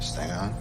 Stay on.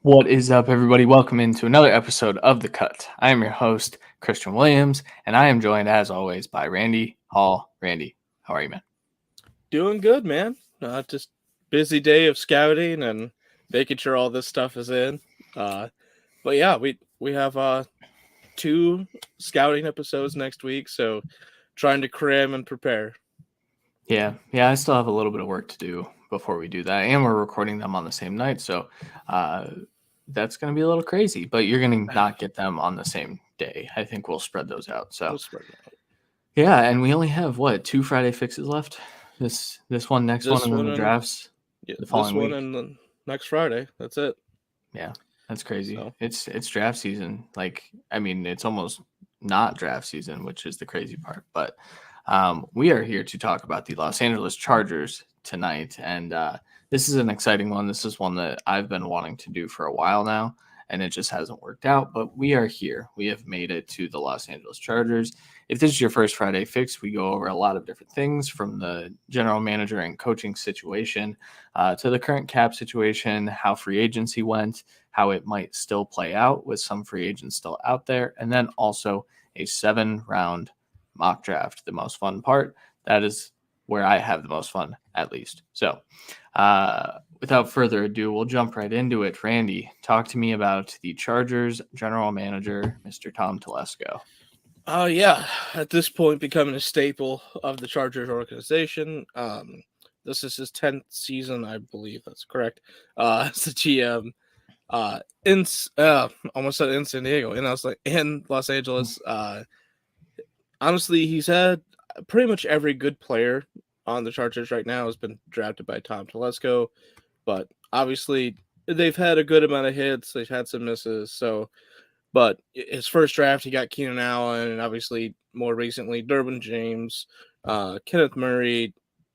What is up, everybody? Welcome into another episode of The Cut. I am your host, Christian Williams, and I am joined, as always, by Randy Hall. Randy, how are you, man? Doing good, man. Just busy day of scouting and making sure all this stuff is in. But yeah, we have 2 scouting episodes next week, so trying to cram and prepare. Yeah, I still have a little bit of work to do before we do that, and we're recording them on the same night, so that's going to be a little crazy, but you're going to not get them on the same day. I think we'll spread those out. So, yeah, and we only have, 2 Friday fixes left? This one, next one, and then the drafts the following week. And the next Friday. That's it. Yeah, that's crazy. So. It's draft season. It's almost not draft season, which is the crazy part. But we are here to talk about the Los Angeles Chargers tonight, and this is an exciting one. This is one that I've been wanting to do for a while now, and it just hasn't worked out. But we are here. We have made it to the Los Angeles Chargers. If this is your first Friday fix, we go over a lot of different things, from the general manager and coaching situation to the current cap situation, how free agency went, how it might still play out with some free agents still out there, and then also a 7-round mock draft, the most fun part. That is where I have the most fun, at least. So without further ado, we'll jump right into it. Randy, talk to me about the Chargers general manager, Mr. Tom Telesco. Oh, yeah. At this point, becoming a staple of the Chargers organization. This is his 10th season, I believe. That's correct. As the GM. Almost said in San Diego. And I was like, in Los Angeles. Honestly, he's had pretty much every good player on the Chargers right now has been drafted by Tom Telesco. But obviously, they've had a good amount of hits. They've had some misses. But his first draft, he got Keenan Allen, and obviously more recently, Derwin James, Kenneth Murray,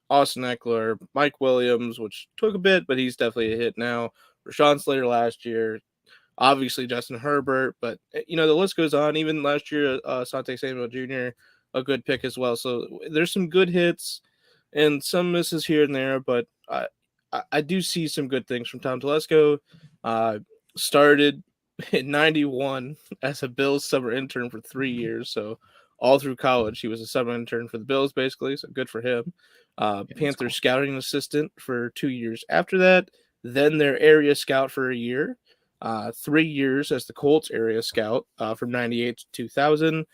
Austin Eckler, Mike Williams, which took a bit, but he's definitely a hit now. Rashawn Slater last year, obviously Justin Herbert, but the list goes on. Even last year, Asante Samuel Jr., a good pick as well. So there's some good hits and some misses here and there, but I do see some good things from Tom Telesco. Started in 91 as a Bills summer intern for 3 years. So all through college, he was a summer intern for the Bills, basically. So good for him. Panthers cool. Scouting assistant for 2 years after that. Then their area scout for a year. 3 years as the Colts area scout from 98 to 2000.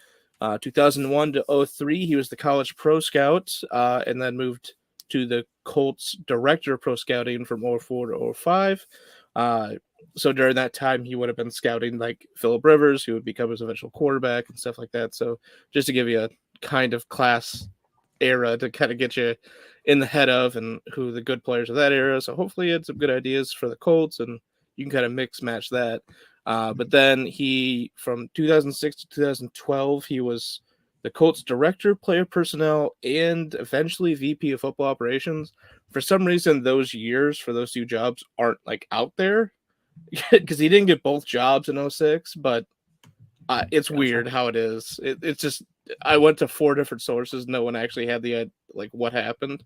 2001 to 03, he was the college pro scout and then moved to the Colts director of pro scouting from 04 to 05. So during that time, he would have been scouting like Phillip Rivers, who would become his eventual quarterback and stuff like that. So just to give you a kind of class era to kind of get you in the head of and who the good players of that era. So hopefully he had some good ideas for the Colts and you can kind of mix match that. But then he, from 2006 to 2012, he was the Colts director of player personnel and eventually VP of football operations. For some reason, those years for those 2 jobs aren't like out there because he didn't get both jobs in 06, but it's weird how it is. It's just, I went to 4 different sources. No one actually had the, what happened.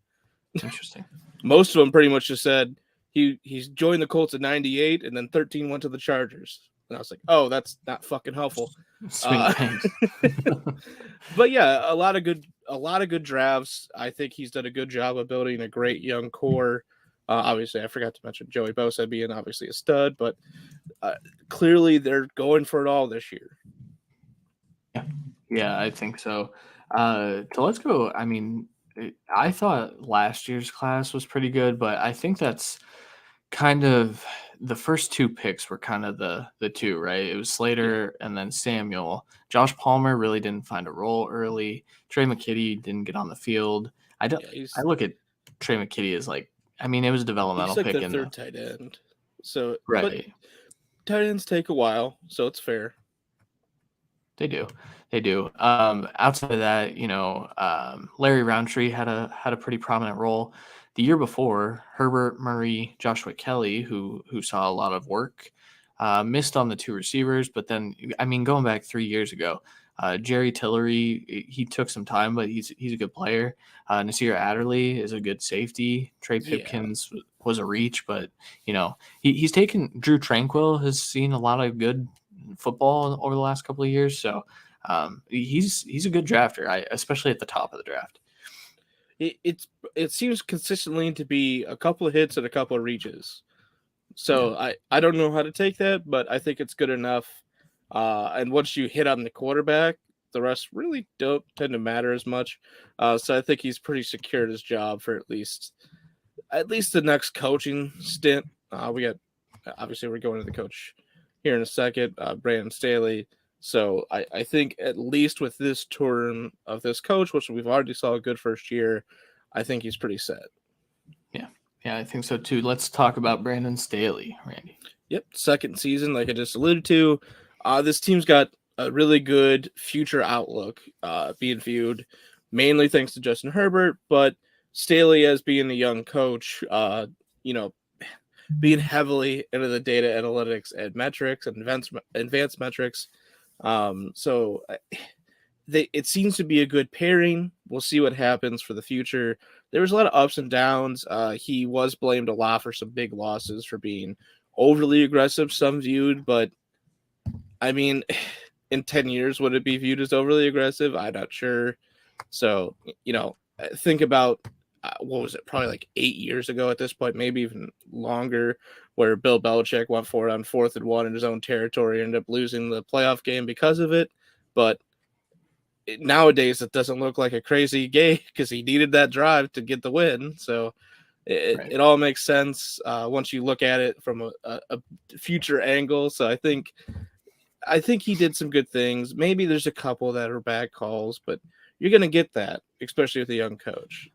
Interesting. Most of them pretty much just said he's joined the Colts in 98 and then 13 went to the Chargers. And I was like, oh, that's not fucking helpful. But yeah, a lot of good drafts. I think he's done a good job of building a great young core. Obviously, I forgot to mention Joey Bosa being obviously a stud, but clearly they're going for it all this year. Yeah, I think so. So let's go. I thought last year's class was pretty good, but I think that's kind of the first two picks were kind of the two, right? It was Slater and then Samuel. Josh Palmer really didn't find a role early. Trey McKitty didn't get on the field. I look at Trey McKitty as like, I mean, it was a developmental he's like pick the in third tight end. So, right. But tight ends take a while, so it's fair. They do. Outside of that, Larry Roundtree had a pretty prominent role. The year before, Herbert Murray, Joshua Kelly, who saw a lot of work, missed on the two receivers. But then, I mean, going back 3 years ago, Jerry Tillery, he took some time, but he's a good player. Nasir Adderley is a good safety. Trey Pipkins was a reach, but he's taken. Drew Tranquil has seen a lot of good football over the last couple of years, so he's a good drafter, especially at the top of the draft. It seems consistently to be a couple of hits and a couple of reaches. So I don't know how to take that, but I think it's good enough. And once you hit on the quarterback, the rest really don't tend to matter as much. So I think he's pretty secure at his job for at least the next coaching stint. We're going to the coach here in a second, Brandon Staley. So I think at least with this term of this coach, which we've already saw a good first year, I think he's pretty set. Yeah, I think so too. Let's talk about Brandon Staley, Randy. Yep, second season, like I just alluded to. This team's got a really good future outlook being viewed, mainly thanks to Justin Herbert, but Staley as being a young coach, being heavily into the data analytics and metrics and advanced metrics. So it seems to be a good pairing. We'll see what happens for the future. There was a lot of ups and downs. He was blamed a lot for some big losses for being overly aggressive, some viewed, but I mean, in 10 years, would it be viewed as overly aggressive? I'm not sure. So, think about, what was it, probably like 8 years ago at this point, maybe even longer, where Bill Belichick went for it on 4th and 1 in his own territory, ended up losing the playoff game because of it. But nowadays, it doesn't look like a crazy game because he needed that drive to get the win. So it all makes sense once you look at it from a future angle. So I think he did some good things. Maybe there's a couple that are bad calls, but you're going to get that, especially with a young coach.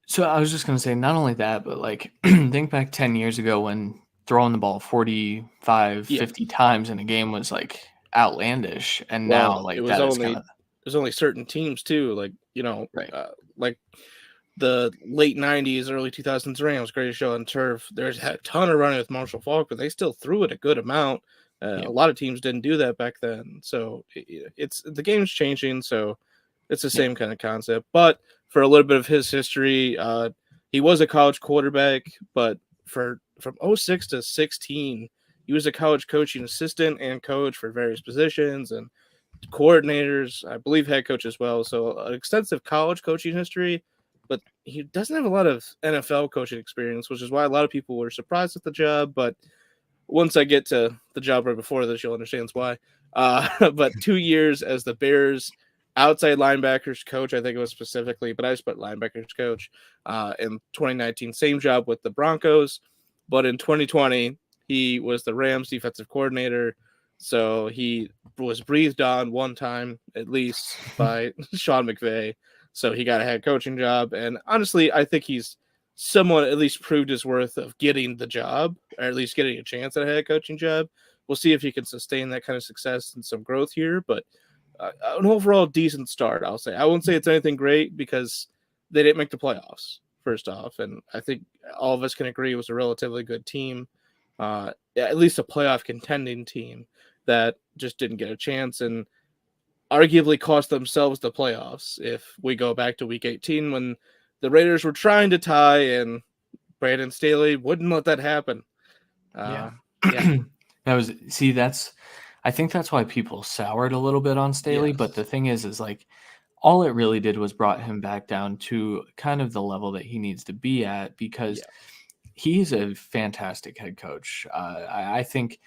So I was just going to say, not only that, but like think back 10 years ago when throwing the ball 45, 50 times in a game was like outlandish. And now like that is kind of... There's only certain teams too. Like, like the late 90s, early 2000s Rams, greatest show on turf. There's a ton of running with Marshall Faulk, but they still threw it a good amount. A lot of teams didn't do that back then. So it's the game's changing. So it's the same kind of concept. But for a little bit of his history, he was a college quarterback, but from 06 to 16, he was a college coaching assistant and coach for various positions and coordinators, I believe head coach as well. So an extensive college coaching history, but he doesn't have a lot of NFL coaching experience, which is why a lot of people were surprised at the job. But once I get to the job right before this, you'll understand why. But 2 years as the Bears outside linebackers coach, I think it was specifically, but I just put linebackers coach in 2019. Same job with the Broncos, but in 2020, he was the Rams defensive coordinator. So he was breathed on one time, at least, by Sean McVay. So he got a head coaching job. And honestly, I think he's somewhat at least proved his worth of getting the job, or at least getting a chance at a head coaching job. We'll see if he can sustain that kind of success and some growth here. But an overall decent start, I'll say. I won't say it's anything great because they didn't make the playoffs, first off. And I think all of us can agree it was a relatively good team, at least a playoff contending team that just didn't get a chance and arguably cost themselves the playoffs. If we go back to week 18 when the Raiders were trying to tie and Brandon Staley wouldn't let that happen. I think that's why people soured a little bit on Staley. Yes. But the thing is like all it really did was brought him back down to kind of the level that he needs to be at because he's a fantastic head coach. I think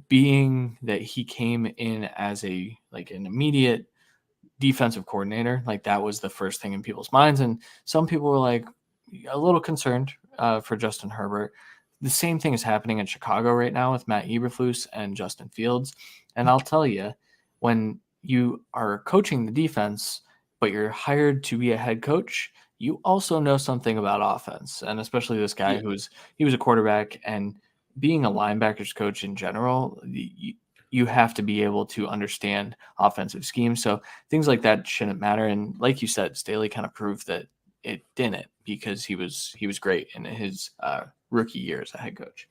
being that he came in as an immediate defensive coordinator, like that was the first thing in people's minds. And some people were like a little concerned for Justin Herbert. the same thing is happening in Chicago right now with Matt Eberflus and Justin Fields. And I'll tell you, when you are coaching the defense, but you're hired to be a head coach, you also know something about offense. And especially this guy he was a quarterback, and being a linebackers coach in general, you have to be able to understand offensive schemes. So things like that shouldn't matter. And like you said, Staley kind of proved that it didn't, because he was great in his rookie year as a head coach.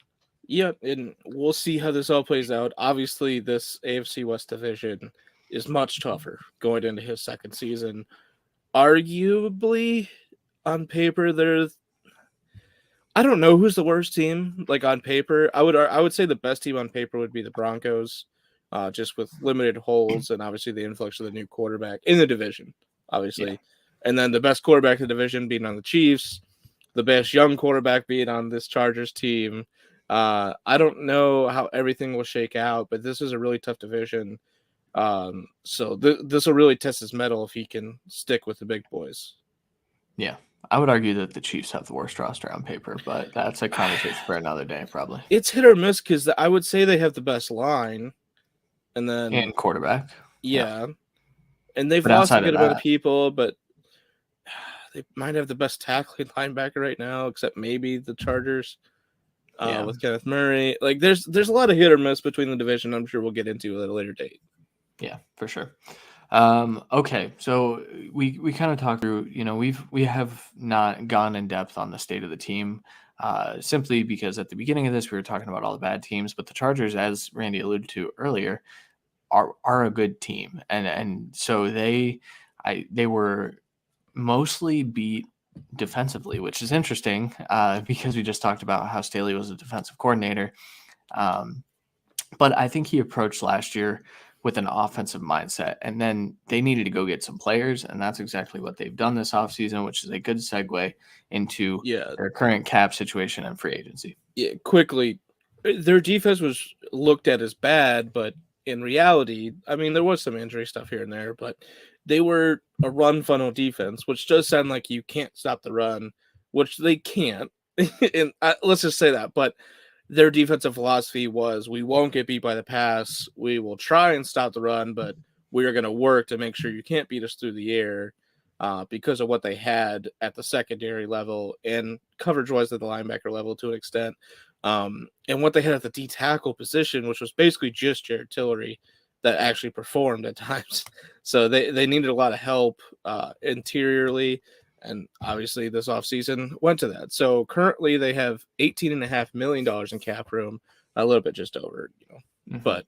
Yep, and we'll see how this all plays out. Obviously, this AFC West division is much tougher going into his second season. Arguably, on paper, I don't know who's the worst team. Like on paper, I would say the best team on paper would be the Broncos, just with limited holes and obviously the influx of the new quarterback in the division, obviously, and then the best quarterback in the division being on the Chiefs, the best young quarterback being on this Chargers team. I don't know how everything will shake out, but this is a really tough division. So this will really test his mettle if he can stick with the big boys. Yeah, I would argue that the Chiefs have the worst roster on paper, but that's a conversation for another day, probably. It's hit or miss because I would say they have the best line, and quarterback. Yeah. And they've lost a good amount of people, but they might have the best tackling linebacker right now, except maybe the Chargers. With Kenneth Murray. Like there's a lot of hit or miss between the division. I'm sure we'll get into at a later date. Yeah, for sure. Okay, so we kind of talked through, we have not gone in depth on the state of the team, simply because at the beginning of this we were talking about all the bad teams, but the Chargers, as Randy alluded to earlier, are a good team, and so they were mostly beat defensively, which is interesting, because we just talked about how Staley was a defensive coordinator, but I think he approached last year with an offensive mindset, and then they needed to go get some players, and that's exactly what they've done this offseason, which is a good segue into their current cap situation and free agency. Yeah, quickly, their defense was looked at as bad, but in reality, I mean, there was some injury stuff here and there, but they were a run funnel defense, which does sound like you can't stop the run, which they can't. And let's just say that, but their defensive philosophy was, we won't get beat by the pass. We will try and stop the run, but we are going to work to make sure you can't beat us through the air, because of what they had at the secondary level and coverage-wise at the linebacker level to an extent. And what they had at the D tackle position, which was basically just Jared Tillery that actually performed at times. So they needed a lot of help interiorly. And obviously this offseason went to that. So currently they have $18.5 million in cap room, a little bit just over, but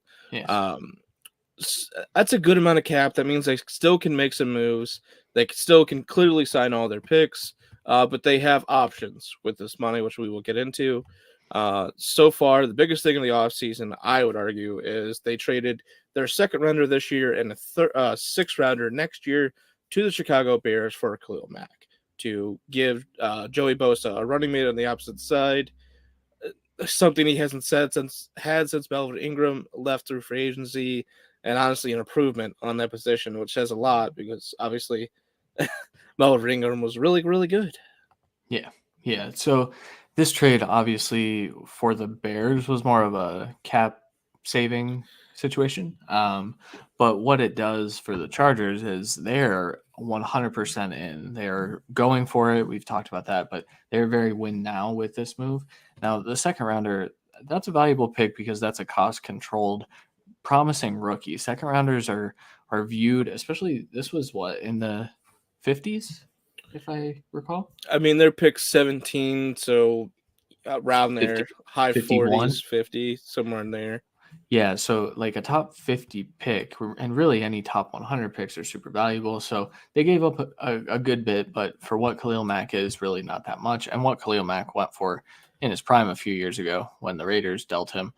that's a good amount of cap. That means they still can make some moves. They still can clearly sign all their picks, but they have options with this money, which we will get into. So far, the biggest thing in the offseason, I would argue, is they traded their second rounder this year and a sixth rounder next year to the Chicago Bears for Khalil Mack to give Joey Bosa a running mate on the opposite side, something he hasn't since Melvin Ingram left through free agency, and honestly an improvement on that position, which says a lot because obviously Melvin Ingram was really, really good. Yeah. So this trade, obviously, for the Bears was more of a cap saving situation. But what it does for the Chargers is they're 100% in. They're going for it. We've talked about that, but they're very win now with this move. Now, the second rounder, that's a valuable pick because that's a cost controlled, promising rookie. Second rounders are viewed, especially this was in the 50s, if I recall. I mean, they're pick 17, so around there, 50, high 51. 40s, 50, somewhere in there. Yeah, so like a top 50 pick, and really any top 100 picks are super valuable. So they gave up a good bit, but for what Khalil Mack is, really not that much. And what Khalil Mack went for in his prime a few years ago when the Raiders dealt him,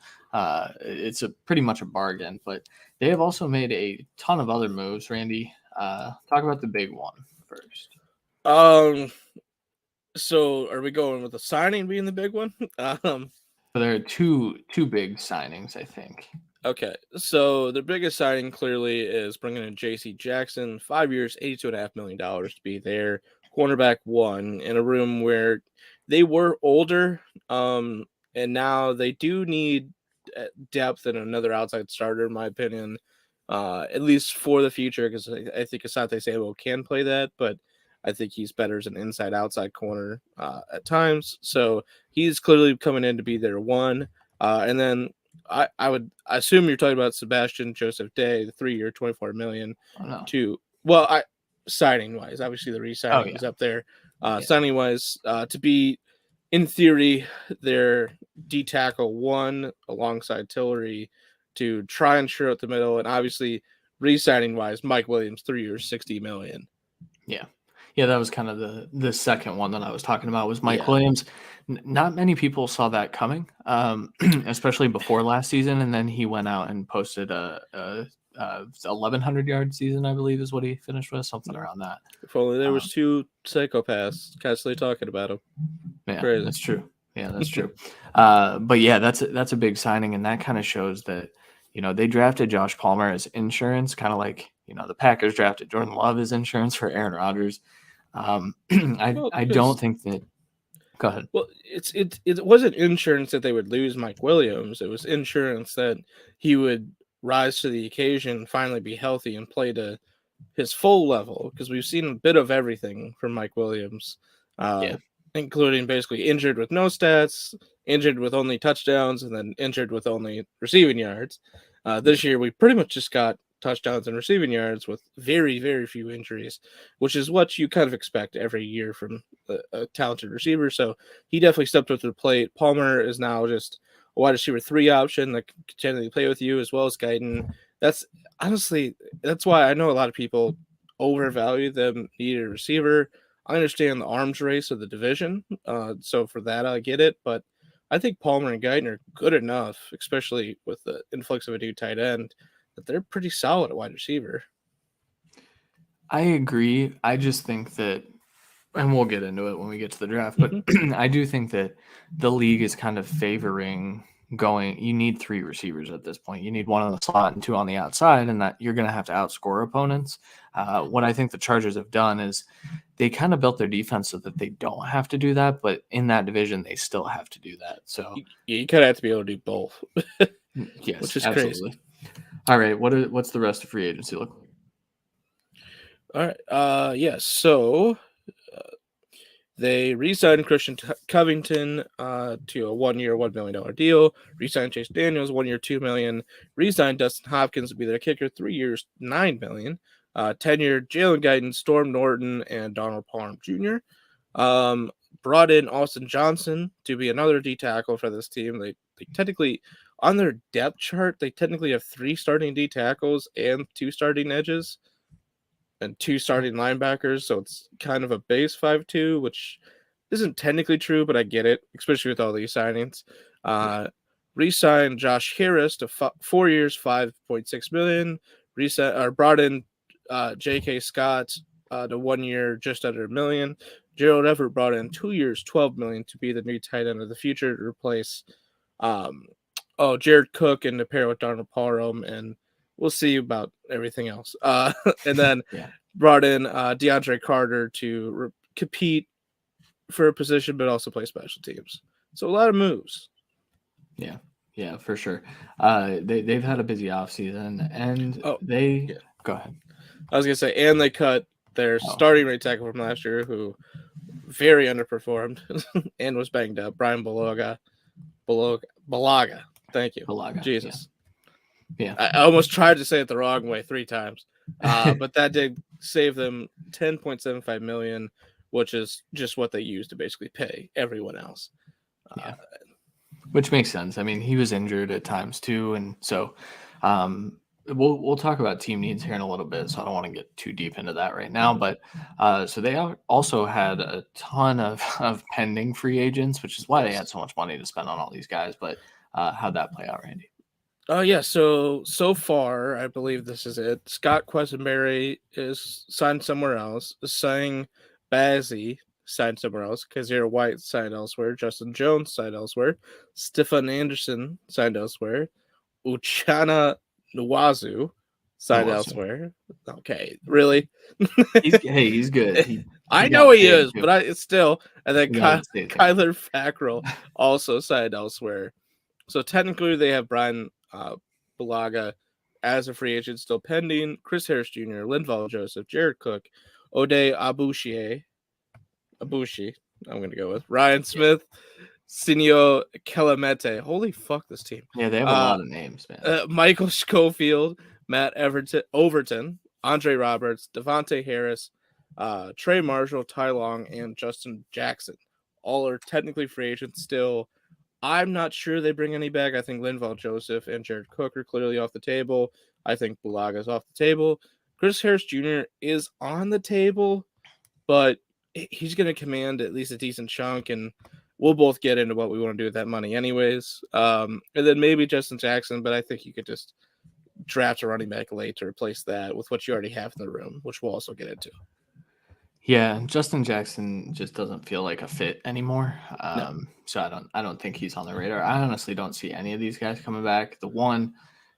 it's pretty much a bargain. But they have also made a ton of other moves. Randy, talk about the big one first. So are we going with the signing being the big one? So there are two big signings, I think. Okay, so the biggest signing clearly is bringing in J.C. Jackson, 5 years, $82.5 million to be their cornerback one in a room where they were older, and and now they do need depth and another outside starter, in my opinion, at least for the future, because I think Asante Samuel can play that, but I think he's better as an inside-outside corner at times. So he's clearly coming in to be their one. And then I would assume you're talking about Sebastian Joseph Day, the 3-year, $24 million. Oh no. Signing wise, obviously the re-signing is up there. Yeah. Signing wise, to be in theory their D tackle one alongside Tillery to try and shore out the middle, and obviously re-signing wise, Mike Williams 3 years, $60 million. Yeah, that was kind of the second one that I was talking about was Mike Williams. Not many people saw that coming, especially before last season, and then he went out and posted a 1,100-yard season, I believe, is what he finished with, something around that. If only there was two psychopaths constantly talking about him. Yeah, crazy. That's true. Yeah, that's true. But yeah, that's a big signing, and that kind of shows that they drafted Josh Palmer as insurance, kind of like the Packers drafted Jordan Love as insurance for Aaron Rodgers. I don't think that. Go ahead. Well, it wasn't insurance that they would lose Mike Williams. It was insurance that he would rise to the occasion, finally be healthy, and play to his full level. Because we've seen a bit of everything from Mike Williams, including basically injured with no stats, injured with only touchdowns, and then injured with only receiving yards. This year, we pretty much just got touchdowns and receiving yards with very, very few injuries, which is what you kind of expect every year from a talented receiver. So he definitely stepped up to the plate. Palmer is now just a wide receiver 3 option that can continually play with you, as well as Guyton. That's why I know a lot of people overvalue them needed a receiver. I understand the arms race of the division, so for that I get it, but I think Palmer and Guyton are good enough, especially with the influx of a new tight end, that they're pretty solid at wide receiver. I agree. I just think that, and we'll get into it when we get to the draft, but I do think that the league is kind of favoring you need 3 receivers at this point. You need 1 on the slot and 2 on the outside, and that you're going to have to outscore opponents. What I think the Chargers have done is they kind of built their defense so that they don't have to do that, but in that division, they still have to do that. So you kind of have to be able to do both. Yes, which is absolutely. Crazy. All right, what's the rest of free agency look like? All right. So they re-signed Christian Covington to a 1-year, $1 million deal. Re-signed Chase Daniels, 1 year, $2 million. Re-signed Dustin Hopkins to be their kicker, 3 years, $9 million. 10-year Jalen Guyton, Storm Norton, and Donald Parham Jr. Brought in Austin Johnson to be another D tackle for this team. They technically, on their depth chart, they technically have 3 starting D tackles and 2 starting edges and 2 starting linebackers. So it's kind of a base 5-2, which isn't technically true, but I get it, especially with all these signings. Re-signed Josh Harris to 4 years, $5.6 million. Brought in J.K. Scott to 1 year, just under $1 million. Gerald Everett brought in 2 years, $12 million to be the new tight end of the future to replace Jared Cook and to pair with Donald Parham, and we'll see about everything else. And then brought in DeAndre Carter to compete for a position, but also play special teams. So a lot of moves. Yeah, for sure. They've had a busy offseason, and go ahead. I was gonna say, and they cut their starting right tackle from last year, who very underperformed and was banged up. Brian Balaga. Thank you. Balaga. Jesus. Yeah. I almost tried to say it the wrong way 3 times. But that did save them $10.75 million, which is just what they used to basically pay everyone else. Which makes sense. I mean, he was injured at times too, and so we'll talk about team needs here in a little bit, so I don't want to get too deep into that right now. But so they also had a ton of pending free agents, which is why they had so much money to spend on all these guys. But how'd that play out, Randy? So far, I believe this is it. Scott Quessenberry is signed somewhere else. Sang Bazzi signed somewhere else. Kazir White signed elsewhere. Justin Jones signed elsewhere. Stefan Anderson signed elsewhere. Uchenna Nwazu signed elsewhere. Okay, really? He's good. I know he is, but it's still. And then Kyler Fackrell also signed elsewhere. So technically, they have Brian Bulaga as a free agent still pending. Chris Harris Jr., Linval Joseph, Jared Cook, Ode Abushi. I'm going to go with Ryan Smith, Sinio Kelamete. Holy fuck, this team. Yeah, they have a lot of names, man. Michael Schofield, Matt Overton, Andre Roberts, Devontae Harris, Trey Marshall, Ty Long, and Justin Jackson. All are technically free agents still. I'm not sure they bring any back. I think Linval Joseph and Jared Cook are clearly off the table. I think Bulaga's off the table. Chris Harris Jr. is on the table, but he's going to command at least a decent chunk, and we'll both get into what we want to do with that money anyways. And then maybe Justin Jackson, but I think you could just draft a running back late to replace that with what you already have in the room, which we'll also get into. Yeah, Justin Jackson just doesn't feel like a fit anymore. No. So I don't think he's on the radar. I honestly don't see any of these guys coming back. The one,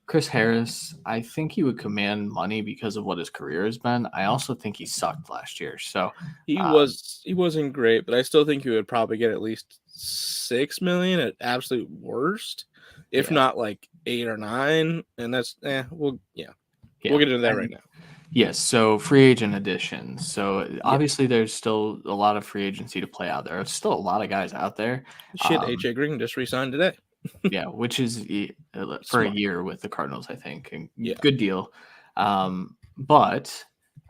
Chris Harris, I think he would command money because of what his career has been. I also think he sucked last year. So he wasn't great, but I still think he would probably get at least $6 million at absolute worst, if not like 8 or 9. And that's we'll get into that right now. Yes, so free agent additions. So obviously there's still a lot of free agency to play out there. There's still a lot of guys out there. AJ Green just re-signed today. Yeah, which is for a year with the Cardinals, I think. And good deal. So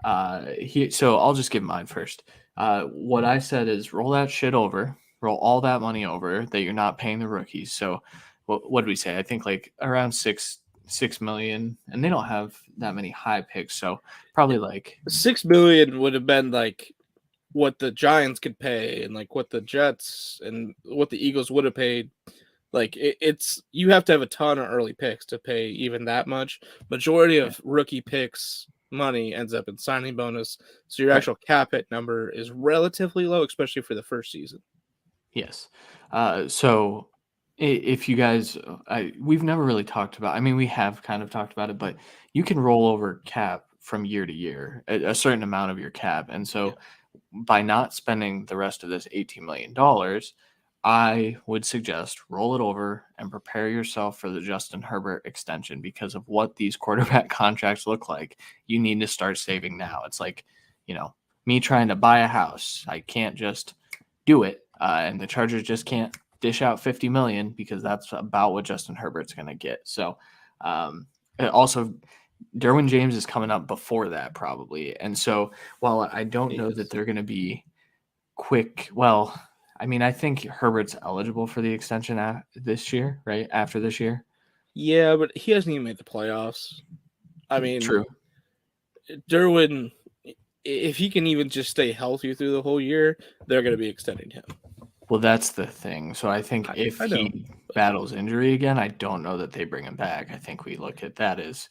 I'll just give mine first. What I said is roll that shit over, roll all that money over that you're not paying the rookies. So what did we say? I think like around $6 million, and they don't have that many high picks, so probably like $6 million would have been like what the Giants could pay, and like what the Jets and what the Eagles would have paid. Like it's you have to have a ton of early picks to pay even that much. Majority of rookie picks money ends up in signing bonus, so your actual cap hit number is relatively low, especially for the first season. Yes. So if you guys, we've never really talked about, I mean, we have kind of talked about it, but you can roll over cap from year to year, a certain amount of your cap. And so by not spending the rest of this $18 million, I would suggest roll it over and prepare yourself for the Justin Herbert extension because of what these quarterback contracts look like. You need to start saving now. It's like, me trying to buy a house. I can't just do it. And the Chargers just can't dish out $50 million because that's about what Justin Herbert's going to get. So also Derwin James is coming up before that probably. And so while I don't know that they're going to be quick, well, I mean, I think Herbert's eligible for the extension this year, right? After this year. Yeah, but he hasn't even made the playoffs. I mean, true. Derwin, if he can even just stay healthy through the whole year, they're going to be extending him. Well, that's the thing. So I think if he battles injury again, I don't know that they bring him back. I think we look at that as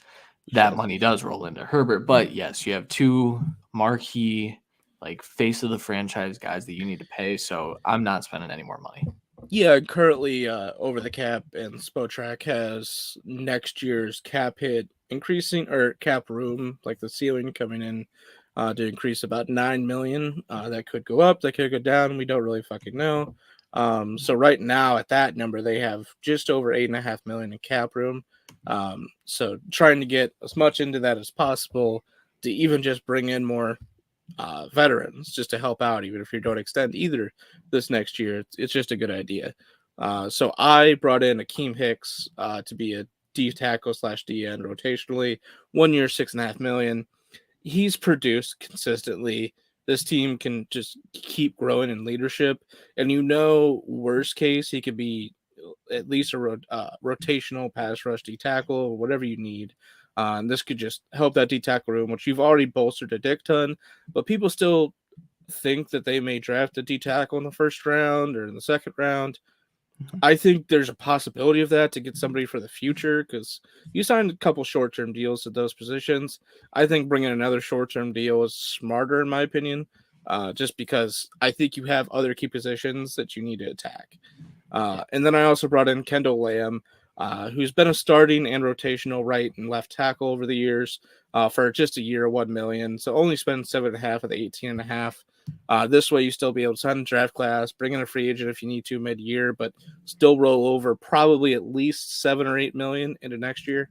that money does roll into Herbert. But yes, you have two marquee, like face of the franchise guys that you need to pay. So I'm not spending any more money. Yeah, currently Over the Cap and Spotrac has next year's cap hit increasing, or cap room, like the ceiling coming in to increase about $9 million. That could go up, that could go down. We don't really fucking know. So right now at that number, they have just over $8.5 million in cap room. So trying to get as much into that as possible to even just bring in more veterans just to help out, even if you don't extend either this next year. It's just a good idea. So I brought in Akeem Hicks to be a D tackle / D end rotationally. 1 year, $6.5 million. He's produced consistently. This team can just keep growing in leadership, and worst case, he could be at least a rotational pass rush D tackle or whatever you need. And this could just help that D tackle room, which you've already bolstered a dick ton, but people still think that they may draft a D tackle in the first round or in the second round. I think there's a possibility of that to get somebody for the future, because you signed a couple short-term deals at those positions. I think bringing another short-term deal is smarter, in my opinion, just because I think you have other key positions that you need to attack. And then I also brought in Kendall Lamb. who's been a starting and rotational right and left tackle over the years for just a year, $1 million. So only spend 7.5 of the 18.5. This way, you still be able to sign a draft class, bring in a free agent if you need to mid-year, but still roll over probably at least 7 or 8 million into next year.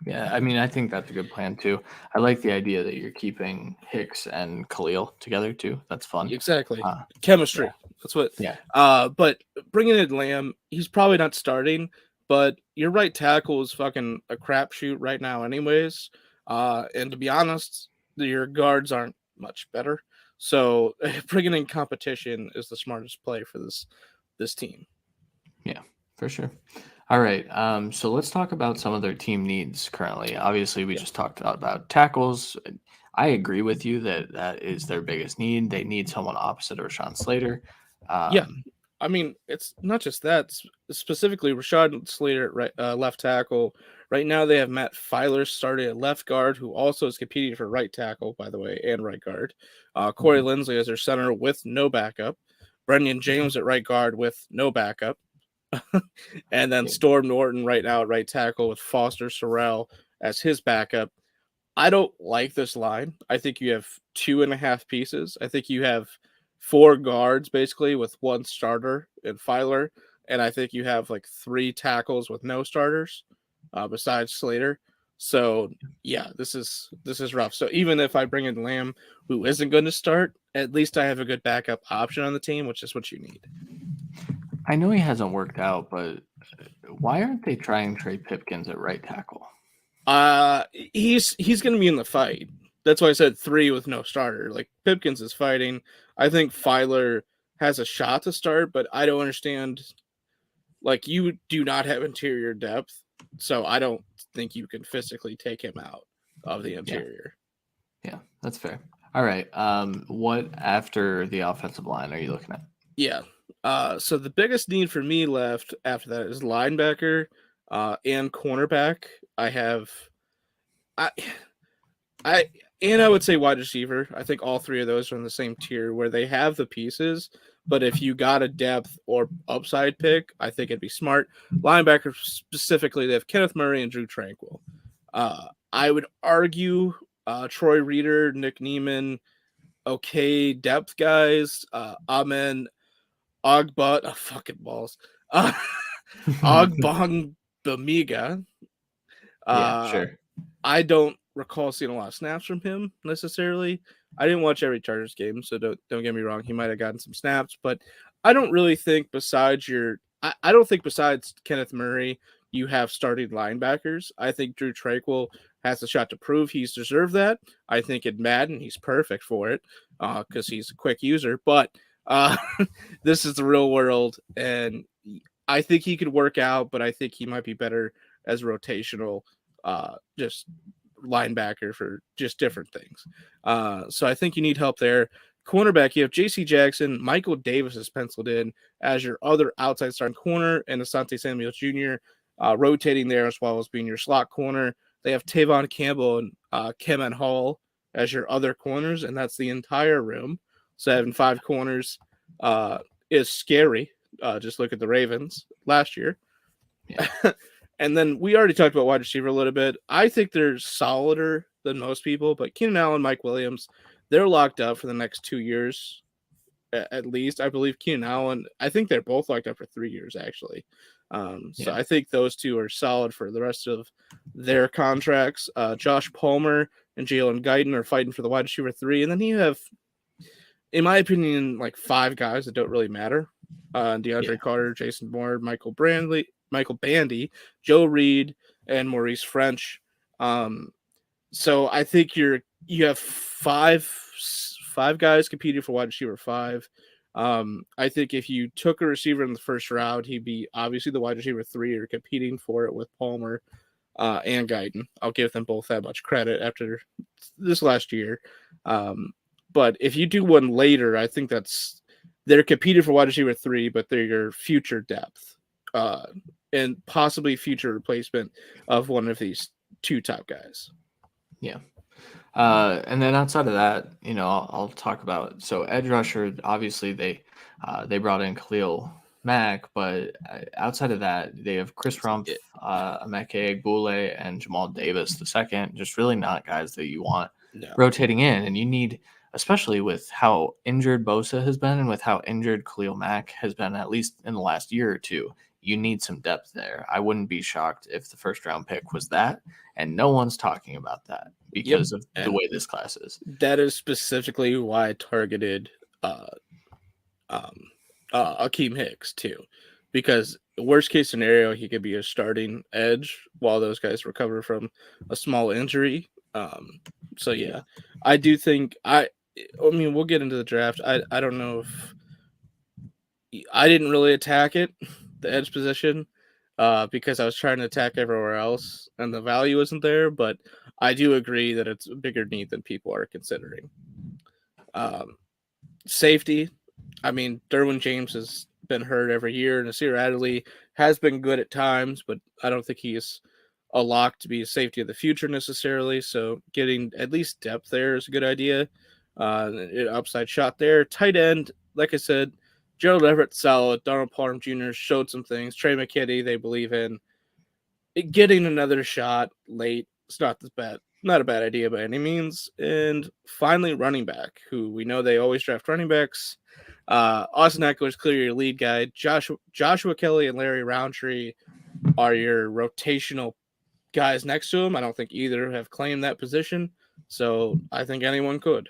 Yeah, I mean, I think that's a good plan too. I like the idea that you're keeping Hicks and Khalil together too. That's fun. Exactly. Chemistry. Yeah. That's what. Yeah. But bringing in Lamb, he's probably not starting, but your right tackle is fucking a crapshoot right now, anyways. And to be honest, your guards aren't much better. So bringing in competition is the smartest play for this team. Yeah, for sure. All right. So let's talk about some of their team needs currently. Obviously, we just talked about tackles. I agree with you that that is their biggest need. They need someone opposite of Rashawn Slater. Yeah. I mean, it's not just that. Specifically, Rashad Slater at left tackle. Right now, they have Matt Filer starting at left guard, who also is competing for right tackle, by the way, and right guard. Corey Lindsley as their center with no backup. Brendan James at right guard with no backup. And then Storm Norton right now at right tackle with Foster Sorrell as his backup. I don't like this line. I think you have 2.5 pieces. I think you have 4 guards basically with 1 starter and Filer, and I think you have like 3 tackles with no starters besides Slater. So yeah, this is rough. So even if I bring in Lamb, who isn't going to start, at least I have a good backup option on the team, which is what you need. I know he hasn't worked out, but why aren't they trying Trey Pipkins at right tackle? He's going to be in the fight. That's why I said 3 with no starter. Like Pipkins is fighting. I think Filer has a shot to start, but I don't understand. Like you do not have interior depth, so I don't think you can physically take him out of the interior. Yeah, that's fair. All right. What after the offensive line are you looking at? Yeah. So the biggest need for me left after that is linebacker and cornerback. I would say wide receiver. I think all 3 of those are in the same tier where they have the pieces, but if you got a depth or upside pick, I think it'd be smart. Linebacker specifically, they have Kenneth Murray and Drew Tranquil. I would argue Troy Reeder, Nick Neiman, okay depth guys. Amen Ogbot, fucking balls. Ogbong Bamiga. Yeah, sure. I don't recall seeing a lot of snaps from him necessarily. I didn't watch every Chargers game, so don't get me wrong. He might have gotten some snaps, but I don't really think besides I don't think besides Kenneth Murray, you have starting linebackers. I think Drew Tranquil has a shot to prove he's deserved that. I think in Madden, he's perfect for it because he's a quick user, but this is the real world, and I think he could work out, but I think he might be better as rotational just linebacker for just different things. So I think you need help there. Cornerback, you have J.C. Jackson. Michael Davis is penciled in as your other outside starting corner, and Asante Samuel Jr. Rotating there as well as being your slot corner. They have Tavon Campbell and Kemen Hall as your other corners, and that's the entire room. So having 5 corners is scary. Just look at the Ravens last year. Yeah. And then we already talked about wide receiver a little bit. I think they're solider than most people, but Keenan Allen, Mike Williams, they're locked up for the next 2 years at least. I believe Keenan Allen, I think they're both locked up for 3 years, actually. So I think those 2 are solid for the rest of their contracts. Josh Palmer and Jalen Guyton are fighting for the wide receiver 3. And then you have, in my opinion, like 5 guys that don't really matter. DeAndre Carter, Jason Moore, Michael Bandy, Joe Reed, and Maurice French. So I think you have five guys competing for wide receiver 5. I think if you took a receiver in the first round, he'd be obviously the wide receiver 3 or competing for it with Palmer and Guyton. I'll give them both that much credit after this last year. But if you do one later, I think they're competing for wide receiver 3, but they're your future depth and possibly future replacement of one of these 2 top guys. Yeah. And then outside of that, I'll talk about, so edge rusher, obviously they brought in Khalil Mac, but outside of that, they have Chris Rumpf, Emeka Egbule, and Jamal Davis the second. Just really not guys that you want rotating in, and you need, especially with how injured Bosa has been and with how injured Khalil Mack has been, at least in the last year or two. You need some depth there. I wouldn't be shocked if the first round pick was that, and no one's talking about that because of the way this class is. That is specifically why I targeted Akeem Hicks too, because worst case scenario, he could be a starting edge while those guys recover from a small injury. So yeah, I do think I mean, we'll get into the draft. I don't know if I didn't really attack it, the edge position, because I was trying to attack everywhere else and the value isn't there. But I do agree that it's a bigger need than people are considering. Safety, I mean, Derwin James has been hurt every year, and Nasir Adderley has been good at times, but I don't think he is a lock to be a safety of the future necessarily. So getting at least depth there is a good idea. Upside shot there. Tight end, like I said, Gerald Everett solid. Donald Parham Jr. showed some things. Trey McKitty, they believe in. Getting another shot late, it's not a bad idea by any means. And finally, running back, who we know they always draft running backs. Austin Eckler is clearly your lead guy. Joshua Kelly and Larry Roundtree are your rotational guys next to him. I don't think either have claimed that position, so I think anyone could.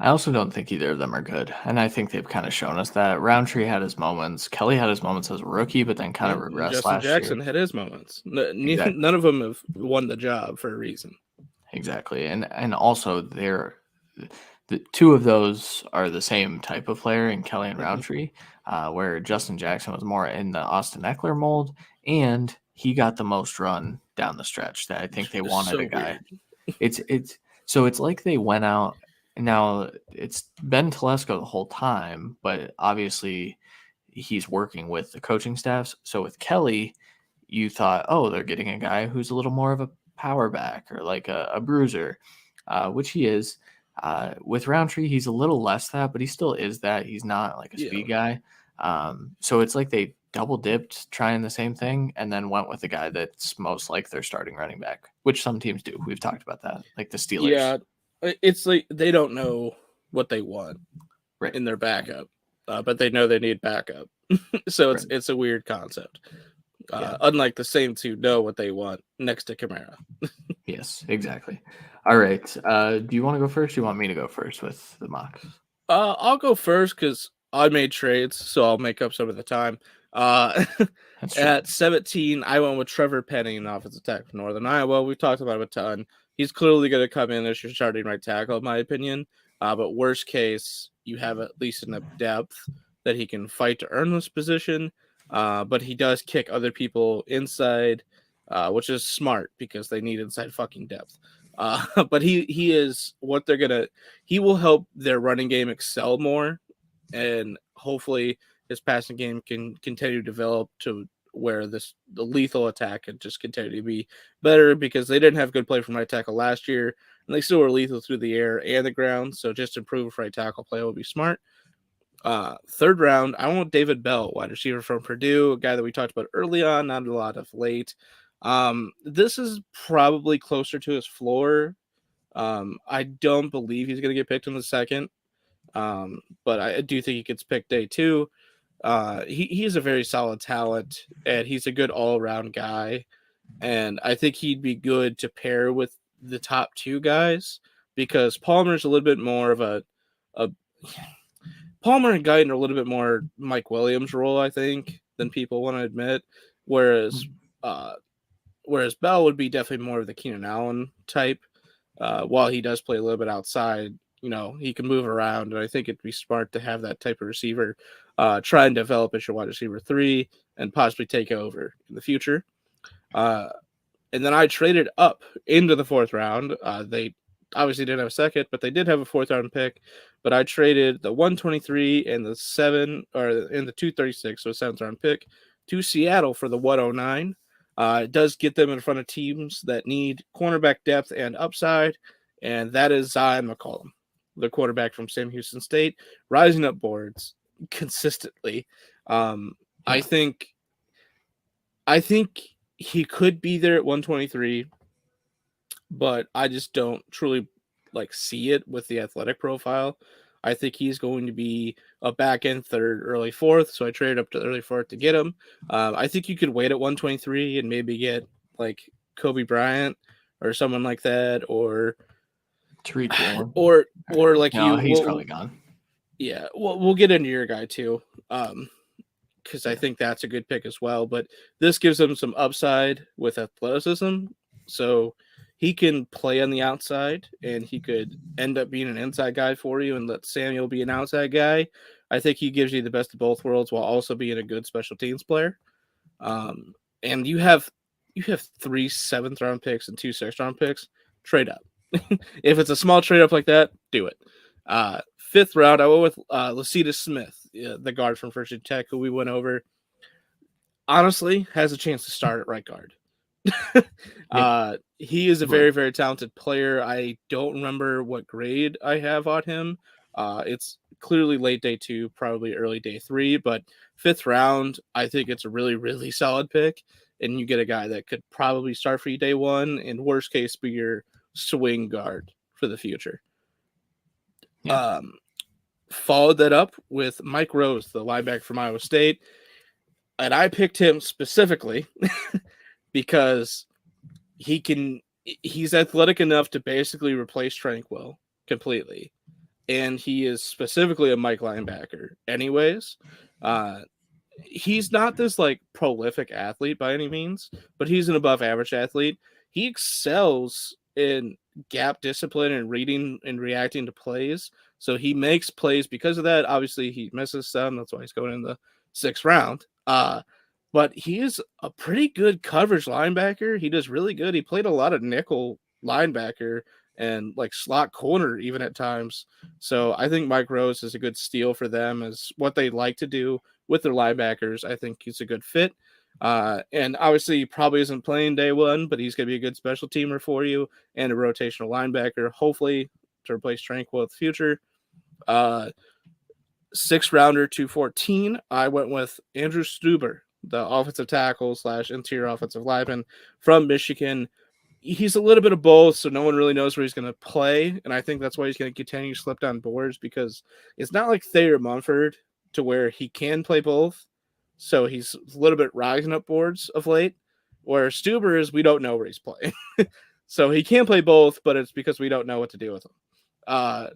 I also don't think either of them are good, and I think they've kind of shown us that. Roundtree had his moments. Kelly had his moments as a rookie, but then kind of regressed Justin last Jackson year. had his moments. Exactly. None of them have won the job for a reason. Exactly, and also the two of those are the same type of player in Kelly and Roundtree, where Justin Jackson was more in the Austin Eckler mold, and he got the most run down the stretch. That I think they wanted a guy. It's like they went out. Now, it's Ben Telesco the whole time, but obviously he's working with the coaching staffs. So with Kelly, you thought, oh, they're getting a guy who's a little more of a power back or like a bruiser, which he is. With Roundtree, he's a little less that, but he still is that. He's not like a speed guy. So it's like they double dipped trying the same thing and then went with the guy that's most like their starting running back, which some teams do. We've talked about that, like the Steelers. Yeah, it's like they don't know what they want in their backup, but they know they need backup. So it's a weird concept. Unlike the Saints who know what they want next to Kamara. Yes, exactly. All right. Do you want to go first? Or do you want me to go first with the mocks? I'll go first because I made trades, so I'll make up some of the time. At 17, I went with Trevor Penning, an offensive tackle from Northern Iowa. We've talked about him a ton. He's clearly going to come in as your starting right tackle, in my opinion. But worst case, you have at least enough depth that he can fight to earn this position. But he does kick other people inside, which is smart because they need inside fucking depth. But he is what they're going to – he will help their running game excel more, and hopefully his passing game can continue to develop to where the lethal attack can just continue to be better because they didn't have good play from right tackle last year, and they still were lethal through the air and the ground, so just improve right tackle play will be smart. Third round, I want David Bell, wide receiver from Purdue, a guy that we talked about early on, not a lot of late. This is probably closer to his floor. I don't believe he's going to get picked in the second, but I do think he gets picked day 2. He's a very solid talent, and he's a good all-around guy. And I think he'd be good to pair with the top 2 guys because Palmer's a little bit more of a Palmer and Guyton are a little bit more Mike Williams role, I think, than people want to admit. Whereas Bell would be definitely more of the Keenan Allen type. While he does play a little bit outside, he can move around, and I think it'd be smart to have that type of receiver try and develop as your wide receiver 3 and possibly take over in the future. And then I traded up into the 4th round. They obviously didn't have a second, but they did have a 4th round pick. But I traded the 123 and the 236, so a 7th round pick, to Seattle for the 109. It does get them in front of teams that need cornerback depth and upside, and that is Zion McCollum, the quarterback from Sam Houston State, rising up boards consistently. I think he could be there at 123, but I just don't truly like see it with the athletic profile. I think he's going to be a back end third, early fourth. So I traded up to early fourth to get him. I think you could wait at 123 and maybe get like Kobe Bryant or someone like that, or Tariq Woolen, or like no, he's probably gone. Yeah, we'll get into your guy too, because I think that's a good pick as well. But this gives him some upside with athleticism, so he can play on the outside, and he could end up being an inside guy for you, and let Samuel be an outside guy. I think he gives you the best of both worlds while also being a good special teams player. And you have 3 7th round picks and 2 6th round picks. Trade up. If it's a small trade up like that, do it. 5th round, I went with Lucida Smith, the guard from Virginia Tech, who we went over. Honestly, has a chance to start at right guard. He is a very, very talented player. I don't remember what grade I have on him. It's clearly late day 2, probably early day 3, but 5th round, I think it's a really, really solid pick. And you get a guy that could probably start for you day 1, and worst case, be your swing guard for the future. Yeah. Followed that up with Mike Rose, the linebacker from Iowa State. And I picked him specifically because he's athletic enough to basically replace Tranquil completely. And he is specifically a Mike linebacker anyways. He's not this like prolific athlete by any means, but he's an above average athlete. He excels in gap discipline and reading and reacting to plays. So he makes plays because of that. Obviously he misses some. That's why he's going in the 6th round. But he is a pretty good coverage linebacker. He does really good. He played a lot of nickel linebacker and like slot corner even at times. So I think Mike Rose is a good steal for them, as what they like to do with their linebackers. I think he's a good fit. And obviously he probably isn't playing day 1, but he's going to be a good special teamer for you and a rotational linebacker, hopefully to replace Tranquil in the future. 6th rounder, 214. I went with Andrew Stuber, the offensive tackle / interior offensive lineman from Michigan. He's a little bit of both, so no one really knows where he's going to play, and I think that's why he's going to continue to slip down boards, because it's not like Thayer Munford to where he can play both, so he's a little bit rising up boards of late, where Stuber is, we don't know where he's playing. So he can play both, but it's because we don't know what to do with him.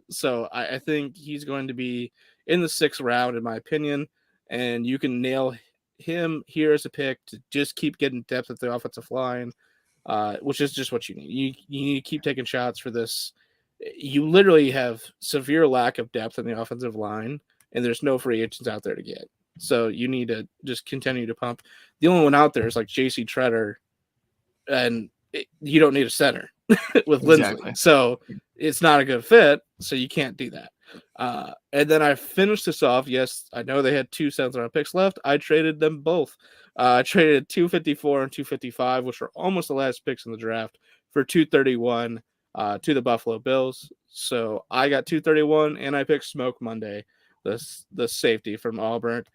So I think he's going to be in the 6th round, in my opinion, and you can nail him here as a pick to just keep getting depth at the offensive line, which is just what you need. You need to keep taking shots for this. You literally have severe lack of depth in the offensive line, and there's no free agents out there to get. So you need to just continue to pump. The only one out there is like J.C. Treader, and you don't need a center with Lindsley. So it's not a good fit, so you can't do that. And then I finished this off. Yes, I know they had 2 7th round picks left. I traded them both. I traded 254 and 255, which were almost the last picks in the draft, for 231 to the Buffalo Bills. So I got 231, and I picked Smoke Monday, the safety from Auburn.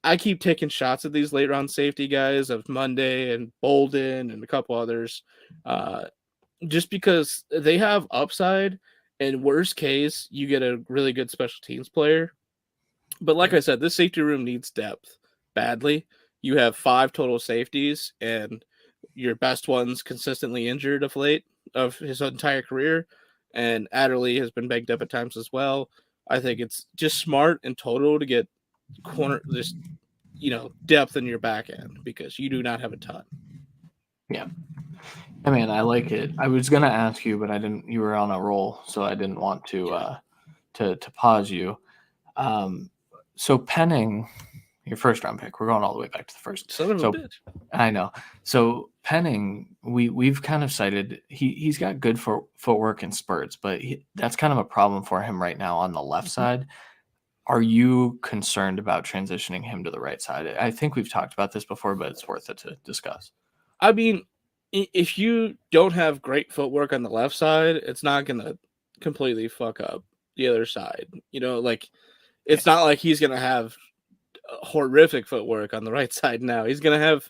I keep taking shots at these late round safety guys of Monday and Bolden and a couple others, just because they have upside. And worst case, you get a really good special teams player. But like I said, this safety room needs depth badly. You have 5 total safeties, and your best one's consistently injured of late of his entire career. And Adderley has been banged up at times as well. I think it's just smart in total to get depth in your back end, because you do not have a ton. Yeah. I mean, I like it. I was gonna ask you, but I didn't. You were on a roll, so I didn't want to pause you. So Penning, your 1st round pick. We're going all the way back to the first. Son of a bitch. I know. So Penning, we've kind of cited he's got good footwork and spurts, but that's kind of a problem for him right now on the left side. Are you concerned about transitioning him to the right side? I think we've talked about this before, but it's worth it to discuss. I mean, if you don't have great footwork on the left side, it's not going to completely fuck up the other side. Like, it's not like he's going to have horrific footwork on the right side now. He's going to have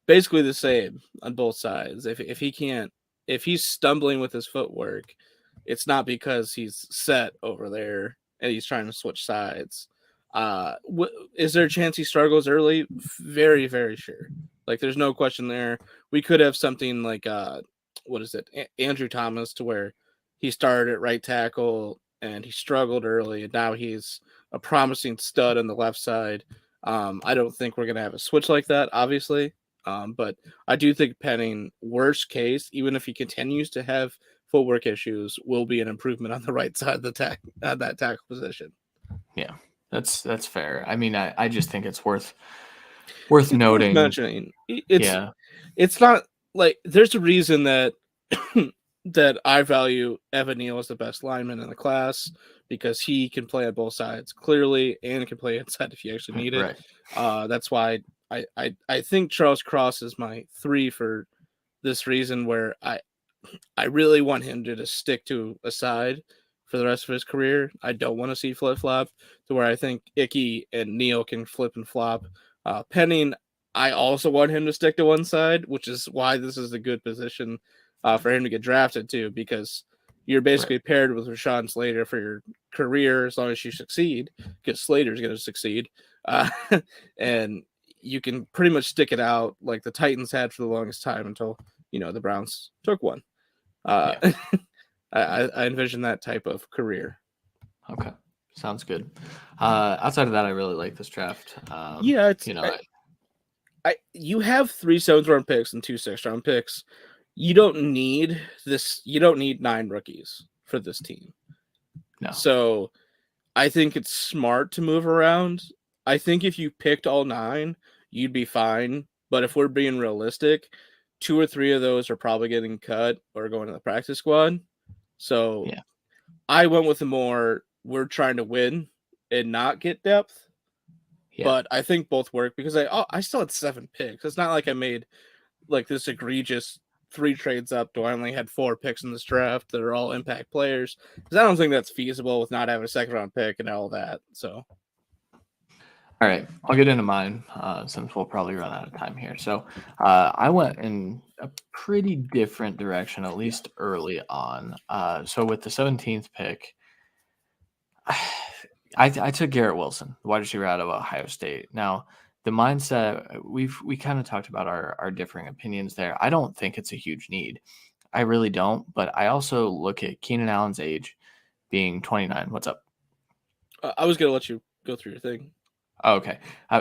basically the same on both sides. If he's stumbling with his footwork, it's not because he's set over there and he's trying to switch sides. Is there a chance he struggles early? Very, very sure. Like, there's no question there. We could have something like what is it, Andrew Thomas, to where he started at right tackle and he struggled early, and now he's a promising stud on the left side. I don't think we're gonna have a switch like that, obviously. But I do think Penning, worst case, even if he continues to have footwork issues, will be an improvement on the right side of the that tackle position. Yeah, that's fair. I mean, I just think it's worth noting. Mentioning it's not like there's a reason that that I value Evan Neal as the best lineman in the class, because he can play on both sides clearly and can play inside if you actually need it. Right. That's why I think Charles Cross is my 3 for this reason, where I really want him to just stick to a side for the rest of his career. I don't want to see flip-flop, to where I think Icky and Neal can flip and flop. Penning, I also want him to stick to one side, which is why this is a good position for him to get drafted to, because you're basically paired with Rashawn Slater for your career as long as you succeed, because Slater's going to succeed. And you can pretty much stick it out like the Titans had for the longest time until, the Browns took one. I envision that type of career. Okay. Sounds good. Outside of that, I really like this draft. You have 3 7th-round picks and 2 6th-round picks. You don't need this. You don't need 9 rookies for this team. No. So I think it's smart to move around. I think if you picked all 9, you'd be fine. But if we're being realistic, 2 or 3 of those are probably getting cut or going to the practice squad. So I went with we're trying to win and not get depth. Yeah. But I think both work, because I still had 7 picks. It's not like I made like this egregious 3 trades up to I only had 4 picks in this draft that are all impact players, because I don't think that's feasible with not having a 2nd-round pick and all that. So, all right, I'll get into mine since we'll probably run out of time here. So I went in a pretty different direction, at least early on. So with the 17th pick, I took Garrett Wilson, the wide receiver out of Ohio State. Now, the mindset, we kind of talked about our differing opinions there. I don't think it's a huge need. I really don't. But I also look at Keenan Allen's age being 29. What's up? I was going to let you go through your thing. Okay.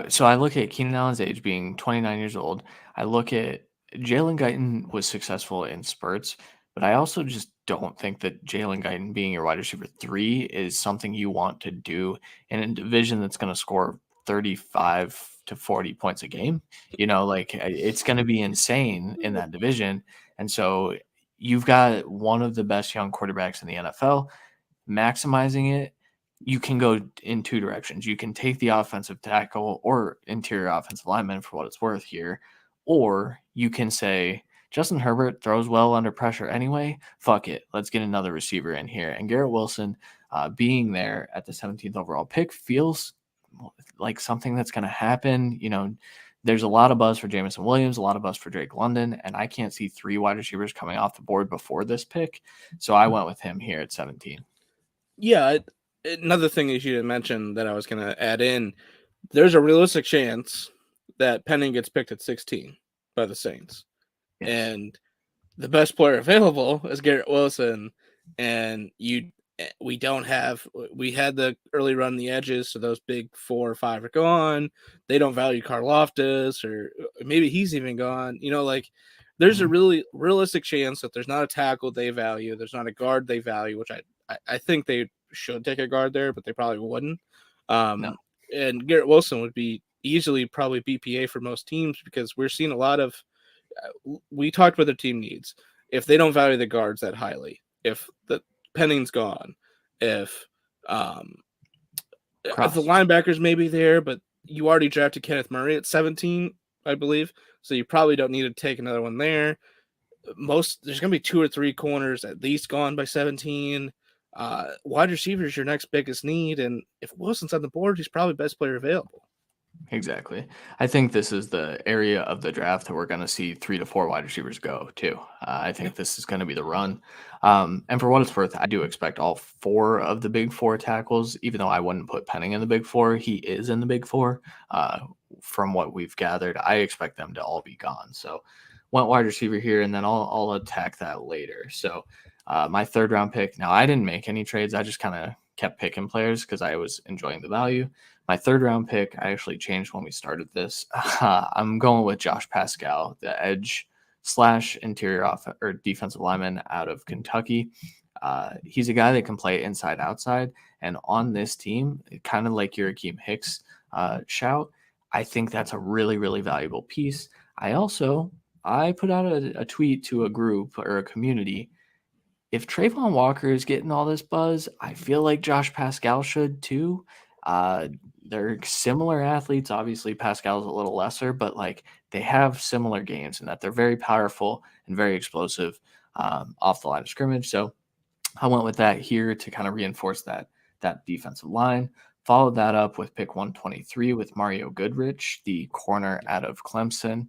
So I look at Keenan Allen's age being 29 years old. I look at Jalen Guyton was successful in spurts, but I also just don't think that Jalen Guyton being your wide receiver 3 is something you want to do in a division that's going to score 35 to 40 points a game. It's going to be insane in that division. And so you've got one of the best young quarterbacks in the NFL. Maximizing it, you can go in 2 directions. You can take the offensive tackle or interior offensive lineman for what it's worth here, or you can say, Justin Herbert throws well under pressure anyway. Fuck it. Let's get another receiver in here. And Garrett Wilson being there at the 17th overall pick feels like something that's going to happen. There's a lot of buzz for Jameson Williams, a lot of buzz for Drake London, and I can't see 3 wide receivers coming off the board before this pick. So I went with him here at 17. Yeah. Another thing that you didn't mention that I was going to add in, there's a realistic chance that Penning gets picked at 16 by the Saints. Yes. And the best player available is Garrett Wilson. And we had the early run the edges, so those big 4 or 5 are gone. They don't value Karlaftis, or maybe he's even gone. There's a really realistic chance that there's not a tackle they value, there's not a guard they value, which I think they should take a guard there, but they probably wouldn't. No. And Garrett Wilson would be easily probably BPA for most teams, because we're seeing a lot of we talked about their team needs. If they don't value the guards that highly, if the Penning's gone, if the linebackers may be there, but you already drafted Kenneth Murray at 17, I believe, so you probably don't need to take another one there. There's going to be 2 or 3 corners at least gone by 17. Wide receiver is your next biggest need, and if Wilson's on the board, he's probably best player available. Exactly. I think this is the area of the draft that we're going to see 3 to 4 wide receivers go too. I Yeah. think this is going to be the run. And for what it's worth, I do expect all 4 of the big 4 tackles, even though I wouldn't put Penning in the big 4. He is in the big 4. Uh, from what we've gathered, I expect them to all be gone. So, went wide receiver here, and then I'll attack that later. So, my third round pick. Now, I didn't make any trades. I just kind of kept picking players because I was enjoying the value. My third round pick, I actually changed when we started this. I'm going with Josh Pascal, the edge slash interior or defensive lineman out of Kentucky. He's a guy that can play inside outside, and on this team, kind of like your Akeem Hicks shout, I think that's a really really valuable piece. I put out a tweet to a group or a community. If Trayvon Walker is getting all this buzz, I feel like Josh Pascal should too. Uh, they're similar athletes. Obviously, Pascal's a little lesser, but like they have similar games in that they're very powerful and very explosive off the line of scrimmage. So I went with that here to kind of reinforce that defensive line. Followed that up with pick 123 with Mario Goodrich, the corner out of Clemson.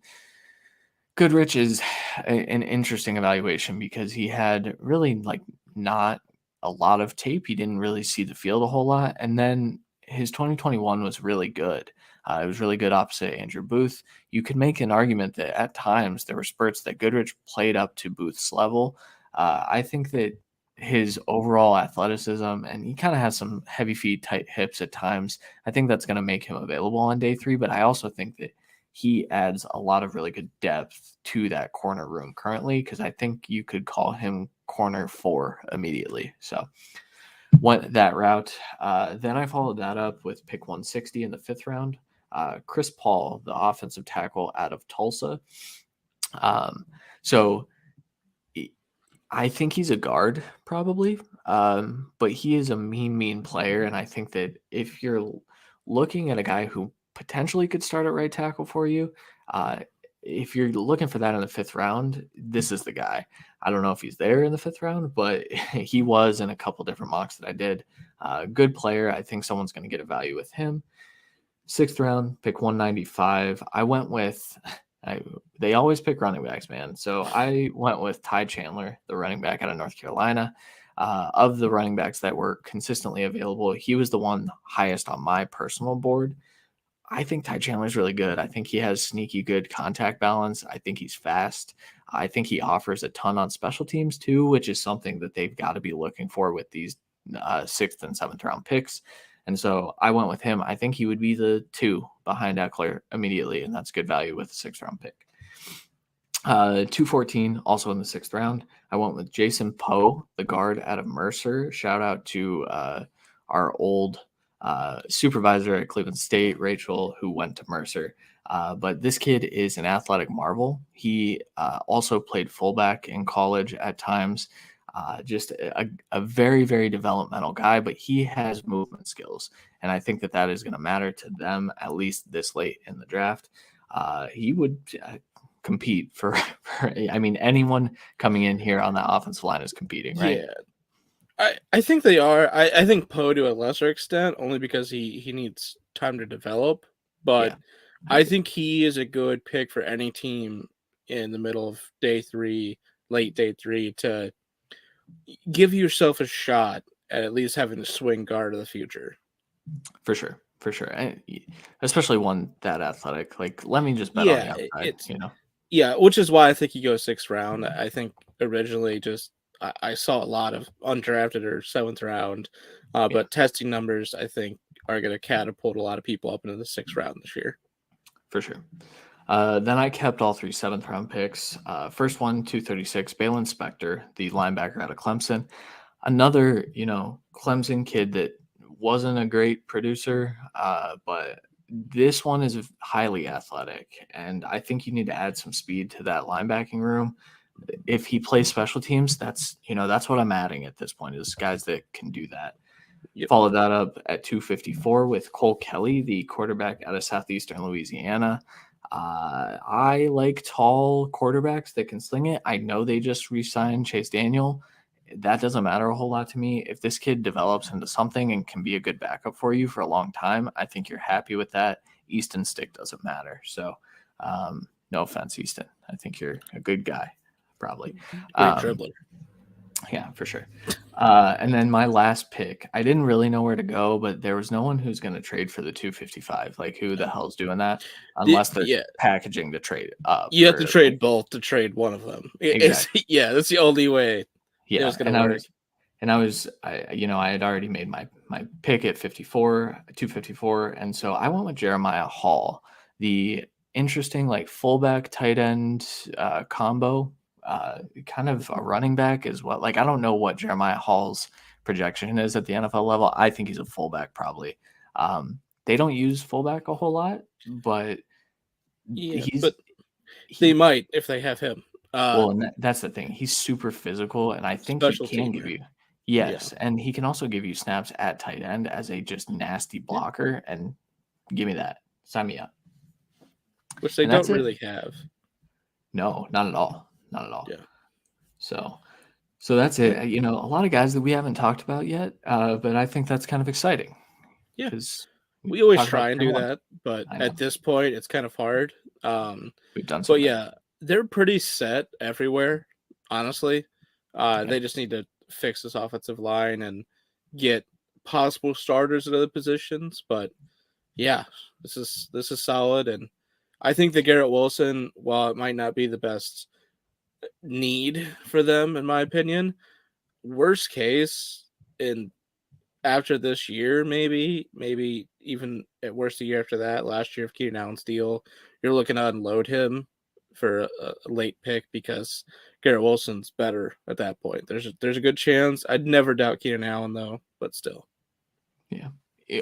Goodrich is an interesting evaluation because he had really like not a lot of tape. He didn't really see the field a whole lot, and then his 2021 was really good. It was really good opposite Andrew Booth. You could make an argument that at times there were spurts that Goodrich played up to Booth's level. I think that his overall athleticism, and he kind of has some heavy feet, tight hips at times. I think that's going to make him available on day 3, but I also think that he adds a lot of really good depth to that corner room currently because I think you could call him corner 4 immediately. So went that route. Then I followed that up with pick 160 in the 5th round. Chris Paul, the offensive tackle out of Tulsa. So I think he's a guard probably, but he is a mean player. And I think that if you're looking at a guy who potentially could start at right tackle for you, uh, if you're looking for that in the 5th round, this is the guy. I don't know if he's there in the 5th round, but he was in a couple different mocks that I did. Good player. I think someone's going to get a value with him. 6th round, pick 195. I went with they always pick running backs, man. So I went with Ty Chandler, the running back out of North Carolina. Of the running backs that were consistently available, he was the one highest on my personal board. I think Ty Chandler is really good. I think he has sneaky good contact balance. I think he's fast. I think he offers a ton on special teams too, which is something that they've got to be looking for with these 6th and 7th round picks. And so I went with him. I think he would be the 2 behind Eckler immediately, and that's good value with a 6th round pick. 214, also in the 6th round. I went with Jason Poe, the guard out of Mercer. Shout out to our old supervisor at Cleveland State, Rachel, who went to Mercer. But this kid is an athletic marvel. He also played fullback in college at times. Just a very, very developmental guy, but he has movement skills. And I think that is going to matter to them, at least this late in the draft. He would compete for, I mean, anyone coming in here on that offensive line is competing, right? Yeah. I think they are. I think Poe to a lesser extent, only because he needs time to develop. But Yeah. I think he is a good pick for any team in the middle of day 3, late day 3, to give yourself a shot at least having the swing guard of the future. For sure. For sure. And especially one that athletic. Like, let me just bet on the Yeah, upside, you know? yeah, which is why I think he goes 6th round. I think originally I saw a lot of undrafted or 7th round, but testing numbers I think are going to catapult a lot of people up into the 6th round this year. For sure. Then I kept all 3 7th round picks. First one, 236, Balin Spector, the linebacker out of Clemson. Another, Clemson kid that wasn't a great producer, but this one is highly athletic. And I think you need to add some speed to that linebacking room. If he plays special teams, that's what I'm adding at this point is guys that can do that. Yep. Followed that up at 254 with Cole Kelly, the quarterback out of Southeastern Louisiana. I like tall quarterbacks that can sling it. I know they just re-signed Chase Daniel. That doesn't matter a whole lot to me. If this kid develops into something and can be a good backup for you for a long time, I think you're happy with that. Easton stick doesn't matter. So no offense, Easton. I think you're a good guy, probably. Great dribbler. Yeah, for sure. And then my last pick, I didn't really know where to go, but there was no one who's going to trade for the 255. Like, who the hell's doing that? Unless they're packaging the trade up. You have to trade both to trade one of them. Exactly. That's the only way it was going to work. I had already made my pick at 254. And so I went with Jeremiah Hall, the interesting like fullback tight end combo. Kind of a running back as well. Like, I don't know what Jeremiah Hall's projection is at the NFL level. I think he's a fullback probably. They don't use fullback a whole lot, but they might if they have him. And that's the thing. He's super physical, and I think he can give you. Yes, and he can also give you snaps at tight end as a just nasty blocker, and give me that. Sign me up. Which they don't really have. No, not at all. Not at all. Yeah. So that's it. A lot of guys that we haven't talked about yet, but I think that's kind of exciting. Yeah. Because we always try and do that, but at this point, it's kind of hard. We've done something. But yeah, they're pretty set everywhere, honestly. They just need to fix this offensive line and get possible starters at other positions. But yeah, this is solid. And I think that Garrett Wilson, while it might not be the best need for them, in my opinion, worst case, after this year, maybe even at worst a year after that, last year of Keenan Allen's deal, you're looking to unload him for a late pick because Garrett Wilson's better at that point. There's a good chance. I'd never doubt Keenan Allen though, but still. Yeah.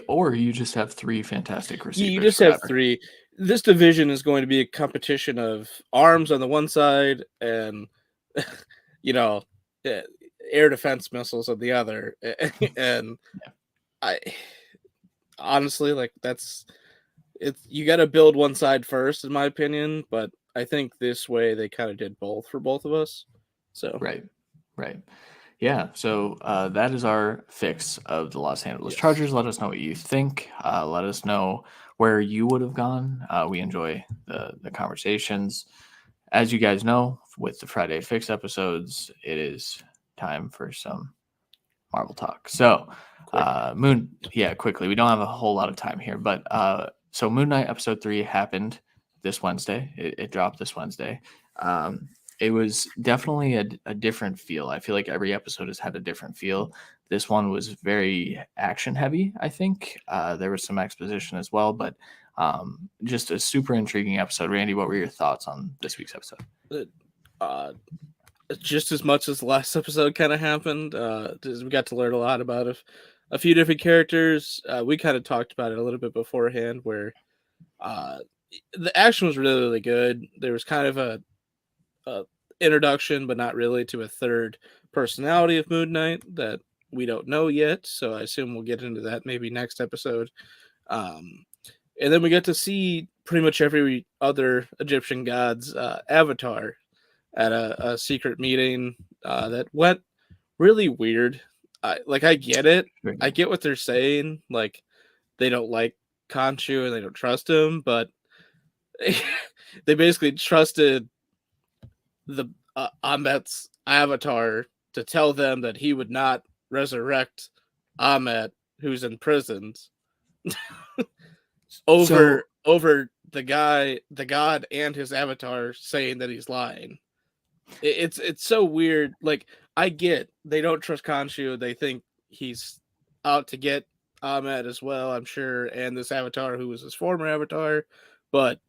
Or you just have three fantastic receivers. You just have three. This division is going to be a competition of arms on the one side and, air defense missiles on the other. And I honestly, like, you got to build one side first, in my opinion. But I think this way they kind of did both for both of us. So right. Yeah, so that is our fix of the Los Angeles Chargers. Let us know what you think. Let us know where you would have gone. We enjoy the conversations. As you guys know, with the Friday Fix episodes, it is time for some Marvel talk. So, quickly. We don't have a whole lot of time here, but so Moon Knight episode 3 happened this Wednesday. It dropped this Wednesday. It was definitely a different feel. I feel like every episode has had a different feel. This one was very action heavy, I think. There was some exposition as well, but just a super intriguing episode. Randy, what were your thoughts on this week's episode? Just as much as the last episode kind of happened. We got to learn a lot about a few different characters. We kind of talked about it a little bit beforehand where the action was really, really good. There was kind of a introduction, but not really, to a third personality of Moon Knight that we don't know yet. So I assume we'll get into that maybe next episode. And then we get to see pretty much every other Egyptian god's avatar at a secret meeting that went really weird. I get it. I get what they're saying. Like, they don't like Khonshu and they don't trust him, but they basically trusted the Ahmet's avatar to tell them that he would not resurrect Ahmet, who's imprisoned, over the god and his avatar saying that he's lying. It's so weird. Like, I get they don't trust Khonshu. They think he's out to get Ahmet as well, I'm sure, and this avatar who was his former avatar, but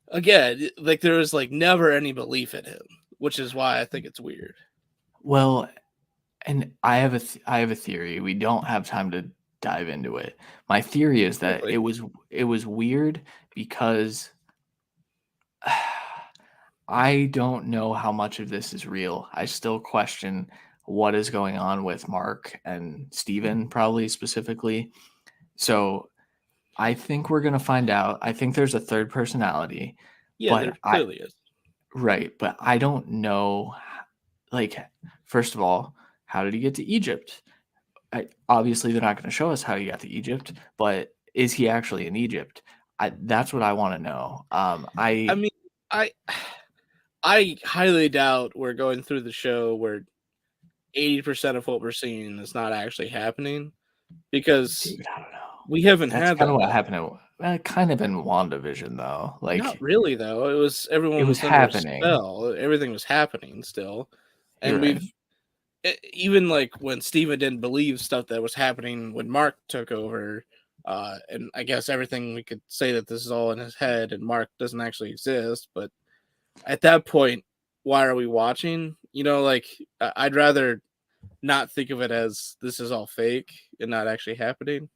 again, like, there was like never any belief in him, which is why I think it's weird. Well, and I have a theory. We don't have time to dive into it. My theory is that it was weird because I don't know how much of this is real. I still question what is going on with Mark and Steven, probably specifically. So I think we're going to find out. I think there's a third personality. Yeah, there clearly is. Right, but I don't know. Like, first of all, how did he get to Egypt? Obviously, they're not going to show us how he got to Egypt, but is he actually in Egypt? That's what I want to know. I mean, I highly doubt we're going through the show where 80% of what we're seeing is not actually happening, because dude, I don't know. we haven't That's had kind of that. what happened. Kind of in WandaVision though. Not Like really though. It was it everyone was was under a happening. spell. Everything was happening still, You're and right. even like when Steven didn't believe stuff that was happening when Mark took over. And I guess everything we could say that this is all in his head and Mark doesn't actually exist. But at that point, why are we watching? Like I'd rather not think of it as this is all fake and not actually happening.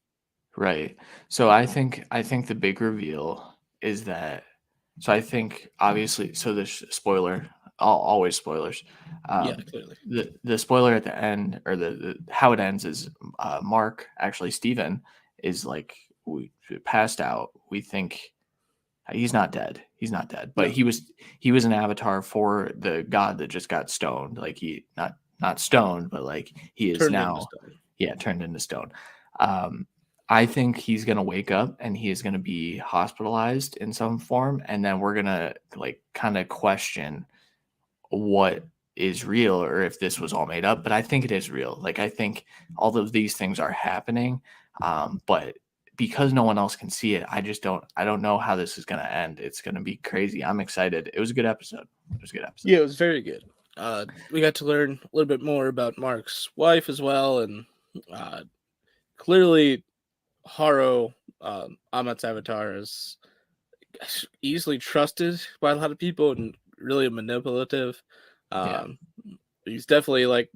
Right. So I think the big reveal is that. So I think obviously. So the spoiler. Always spoilers. Yeah, Um, clearly. the spoiler at the end, or the how it ends is Mark, actually Steven, is like we passed out. We think he's not dead. He's not dead, but No, he was an avatar for the god that just got stoned. Like he not stoned, but like he is turned into now, stone. yeah, turned into stone. Um, I think he's gonna wake up and he is gonna be hospitalized in some form, and then we're gonna like kind of question what is real or if this was all made up. But I think it is real. Like I think all of these things are happening, but because no one else can see it, I don't know how this is going to end. It's going to be crazy. I'm excited. It was a good episode. It was a good episode. Yeah, it was very good. We got to learn a little bit more about Mark's wife as well, and clearly Haro, Amat's avatar, is easily trusted by a lot of people and really manipulative. He's definitely like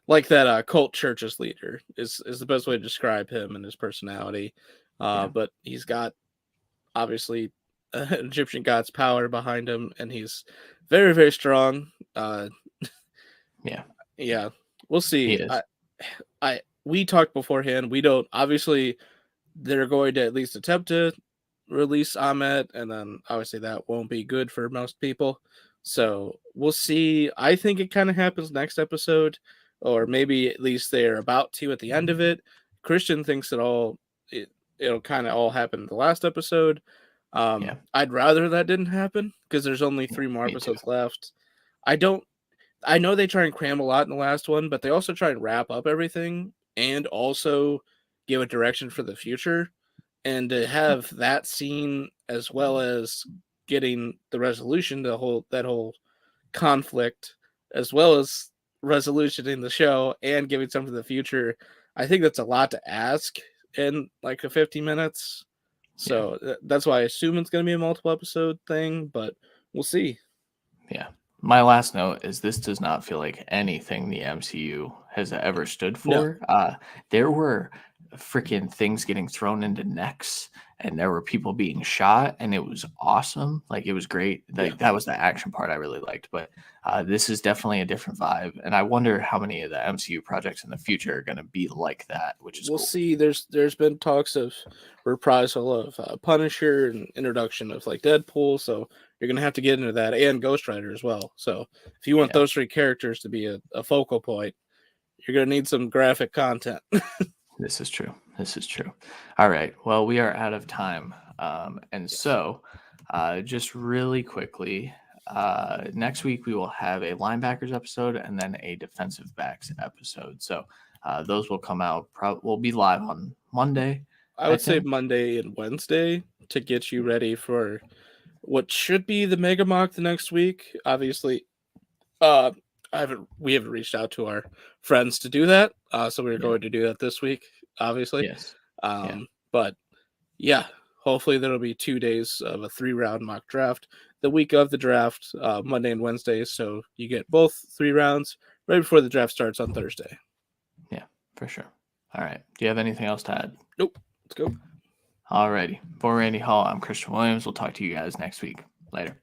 like that cult church's leader is the best way to describe him and his personality. But he's got obviously Egyptian god's power behind him, and he's very, very strong. Yeah, we'll see. We talked beforehand. We don't obviously. They're going to at least attempt to release Ahmed, and then obviously that won't be good for most people. So we'll see. I think it kind of happens next episode, or maybe at least they're about to at the end of it. Christian thinks it'll kind of all happen in the last episode. I'd rather that didn't happen because there's only 3 more episodes left. I know they try and cram a lot in the last one, but they also try and wrap up everything and also give a direction for the future. And to have that scene as well as getting the resolution to that whole conflict, as well as resolution in the show and giving something to the future, I think that's a lot to ask in like a 50 minutes. So that's why I assume it's going to be a multiple episode thing, but we'll see. Yeah. My last note is this does not feel like anything the MCU has ever stood for. No. There were freaking things getting thrown into necks, and there were people being shot, and it was awesome. Like it was great. Like that was the action part I really liked. But this is definitely a different vibe, and I wonder how many of the MCU projects in the future are going to be like that. Which is we'll see. There's been talks of reprisal of Punisher and introduction of like Deadpool, so you're gonna have to get into that, and Ghost Rider as well. So if you want those 3 characters to be a focal point, you're gonna need some graphic content. This is true. This is true. All right. Well, we are out of time. So just really quickly, next week we will have a linebackers episode and then a defensive backs episode. So those will come out. Will be live on Monday. I would say Monday and Wednesday to get you ready for what should be the Mega Mock the next week. Obviously, we haven't reached out to our friends to do that, so we're going to do that this week. Obviously, yes. But yeah, hopefully there'll be 2 days of a 3-round mock draft. The week of the draft, Monday and Wednesday, so you get both 3 rounds right before the draft starts on Thursday. Yeah, for sure. All right. Do you have anything else to add? Nope. Let's go. All righty. For Randy Hall, I'm Christian Williams. We'll talk to you guys next week. Later.